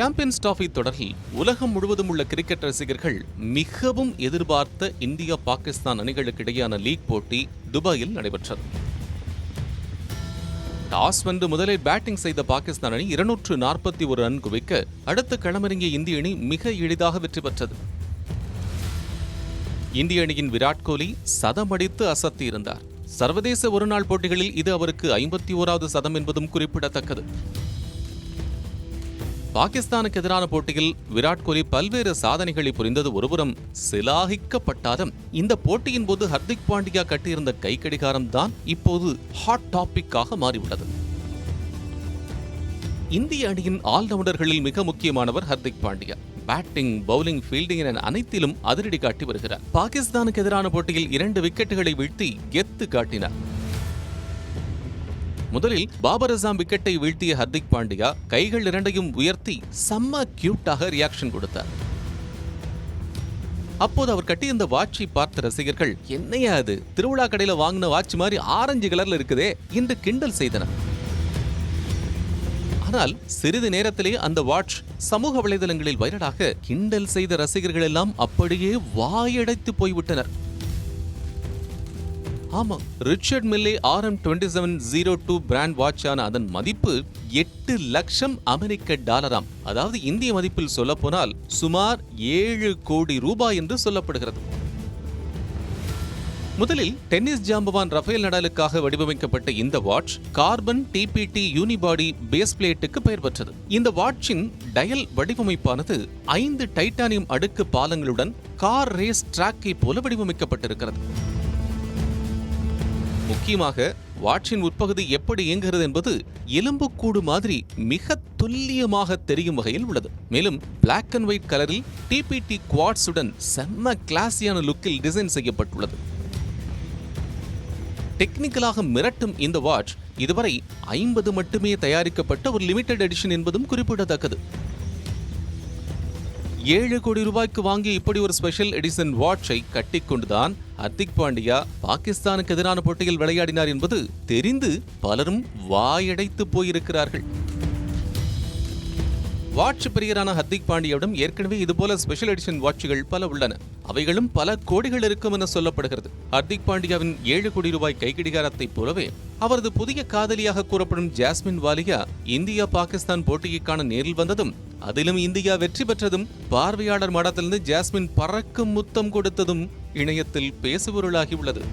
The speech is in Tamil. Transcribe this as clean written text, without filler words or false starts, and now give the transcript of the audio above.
சாம்பியன்ஸ் டிராபி தொடரில் உலகம் முழுவதும் உள்ள கிரிக்கெட் ரசிகர்கள் மிகவும் எதிர்பார்த்த இந்தியா பாகிஸ்தான் அணிகளுக்கு இடையேயான லீக் போட்டி துபாயில் நடைபெற்றது. டாஸ் வென்று முதலில் பேட்டிங் செய்த பாகிஸ்தான் அணி 241 ரன் குவிக்க அடுத்து களமிறங்கிய இந்திய அணி மிக எளிதாக வெற்றி பெற்றது. இந்திய அணியின் விராட் கோலி சதமடித்து அசத்தியிருந்தார். சர்வதேச ஒருநாள் போட்டிகளில் இது அவருக்கு 51வது சதம் என்பதும் குறிப்பிடத்தக்கது. பாகிஸ்தானுக்கு எதிரான போட்டியில் விராட் கோலி பல்வேறு சாதனைகளை புரிந்தது ஒருபுறம் சிலாகிக்கப்பட்டாலும், இந்த போட்டியின் போது ஹர்திக் பாண்டியா கட்டியிருந்த கைக்கடிகாரம் தான் இப்போது ஹாட் டாபிக்காக மாறியுள்ளது. இந்திய அணியின் ஆல்ரவுண்டர்களில் மிக முக்கியமானவர் Hardik Pandya. Batting, bowling, fielding என அனைத்திலும் அதிரடி காட்டி வருகிறார். பாகிஸ்தானுக்கு எதிரான போட்டியில் 2 விக்கெட்டுகளை வீழ்த்தி கெத்து காட்டினார். முதலில் பாபர் அசாம் விக்கெட்டை வீழ்த்திய ஹர்திக் பாண்டியா கைகள் இரண்டையும் உயர்த்தி செம்ம கியூட்டாக ரியாக்ஷன் கொடுத்தார். அப்போது அவர் கட்டியிருந்த வாட்சை பார்த்த ரசிகர்கள், என்னையா அது, திருவிழா கடையில வாங்கின வாட்ச் மாதிரி ஆரஞ்சு கலர்ல இருக்குதே என்று கிண்டல் செய்தனர். ஆனால் சிறிது நேரத்திலே அந்த வாட்ச் சமூக வலைதளங்களில் வைரலாக கிண்டல் செய்த ரசிகர்கள் எல்லாம் அப்படியே வாயடைத்து போய்விட்டனர். ஆமா, ரிச்சர்ட் மில்லே RM2702 பிராண்ட் வாட்சான அதன் மதிப்பு 8 லட்சம் அமெரிக்க டாலராம். அதாவது இந்திய மதிப்பில் சொல்ல போனால் சுமார் 7 கோடி ரூபாய் என்று சொல்லப்படுகிறது. முதலில் டென்னிஸ் ஜாம்பவான் ரஃபேல் நடாலுக்காக வடிவமைக்கப்பட்ட இந்த watch carbon TPT unibody base பிளேட்டுக்கு பெயர் பெற்றது. இந்த வாட்சின் டயல் வடிவமைப்பானது 5 டைட்டானியம் அடுக்கு பாலங்களுடன் கார் ரேஸ் டிராக்கை போல வடிவமைக்கப்பட்டிருக்கிறது. முக்கியமாக வாட்சின் உட்பகுதி எப்படி இயங்குகிறது என்பது எலும்புக்கூடு மாதிரி மிக துல்லியமாக தெரியும் வகையில் உள்ளது. மேலும் பிளாக் அண்ட் ஒயிட் கலரில் TPT குவாட்ஸுடன் செம்ம கிளாஸியான லுக்கில் டிசைன் செய்யப்பட்டுள்ளது. டெக்னிக்கலாக மிரட்டும் இந்த வாட்ச் இதுவரை 50 மட்டுமே தயாரிக்கப்பட்ட ஒரு லிமிடெட் எடிஷன் என்பதும் குறிப்பிடத்தக்கது. 7 கோடி ரூபாய்க்கு வாங்கி இப்படி ஒரு ஸ்பெஷல் எடிஷன் வாட்சை கட்டிக்கொண்டுதான் ஹர்திக் பாண்டியா பாகிஸ்தானுக்கு எதிரான போட்டியில் விளையாடினார் என்பது தெரிந்து பலரும் வாயடைத்து போயிருக்கிறார்கள். வாட்ச் பிரியரான ஹர்திக் பாண்டியாவிடம் ஏற்கனவே இதுபோல ஸ்பெஷல் எடிஷன் வாட்சுகள் பல உள்ளன. அவைகளும் பல கோடிகள் இருக்கும் என சொல்லப்படுகிறது. ஹர்திக் பாண்டியாவின் 7 கோடி ரூபாய் கைக்கடிகாரத்தை போலவே அவரது புதிய காதலியாக கூறப்படும் ஜாஸ்மின் வாலியா இந்தியா பாகிஸ்தான் போட்டிக்கான நேரில் வந்ததும், அதிலும் இந்தியா வெற்றி பெற்றதும், பார்வையாளர் மடத்திலிருந்து ஜாஸ்மின் பறக்கும் முத்தம் கொடுத்ததும் இணையத்தில் பேசுபொருளாகி உள்ளது.